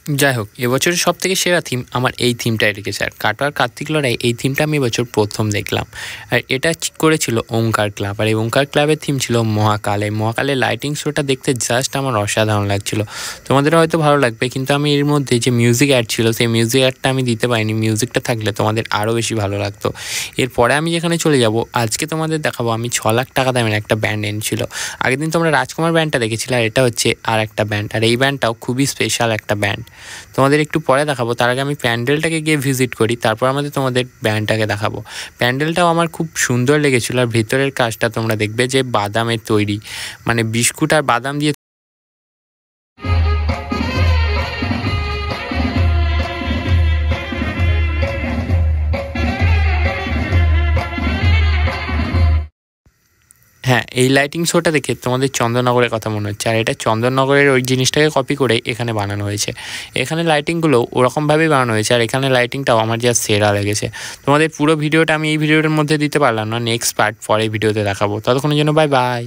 যাই হোক, এবছরের সবথেকে সেরা থিম আমার এই থিমটাই রেখেছে। আর কাটোয়ার কার্তিক লড়াই এই থিমটা আমি এবছর প্রথম দেখলাম। আর এটা করেছিল ওঙ্কার ক্লাব। আর এই ওঙ্কার ক্লাবের থিম ছিল মহাকাল। এই মহাকালের লাইটিং শোটা দেখতে জাস্ট আমার অসাধারণ লাগছিল। তোমাদের হয়তো ভালো লাগবে, কিন্তু আমি এর মধ্যে যে মিউজিক অ্যাড ছিল সেই মিউজিক অ্যাডটা আমি দিতে পারিনি। মিউজিকটা থাকলে তোমাদের আরও বেশি ভালো লাগতো। এরপরে আমি যেখানে চলে যাব, আজকে তোমাদের দেখাবো আমি 6 লাখ টাকা দামের একটা ব্যান্ড এনেছিল। আগের দিন তোমরা রাজকুমার ব্যান্ডটা দেখেছিলে, আর এটা হচ্ছে আর একটা ব্যান্ড। আর এই ব্যান্ডটাও খুবই স্পেশাল একটা ব্যান্ড, তোমাদের একটু পরে দেখাবো। তার আগে আমি প্যান্ডেলটাকে গিয়ে ভিজিট করি, তারপর আমাদের তোমাদের ব্যান্ডটাকে দেখাবো। প্যান্ডেলটাও আমার খুব সুন্দর লেগেছিলো। আর ভিতরের কাজটা তোমরা দেখবে যে বাদামের তৈরি, মানে বিস্কুট আর বাদাম দিয়ে হ্যাঁ, এই লাইটিং শোটা দেখে তোমাদের চন্দননগরের কথা মনে হচ্ছে। আর এটা চন্দননগরের ওই জিনিসটাকে কপি করে এখানে বানানো হয়েছে। এখানে লাইটিংগুলো ওরকমভাবেই বানানো হয়েছে। আর এখানে লাইটিংটাও আমার যা সেরা লেগেছে। তোমাদের পুরো ভিডিওটা আমি এই ভিডিওটার মধ্যে দিতে পারলাম না, নেক্সট পার্ট পরে ভিডিওতে দেখাবো। ততক্ষণের জন্য বাই বাই।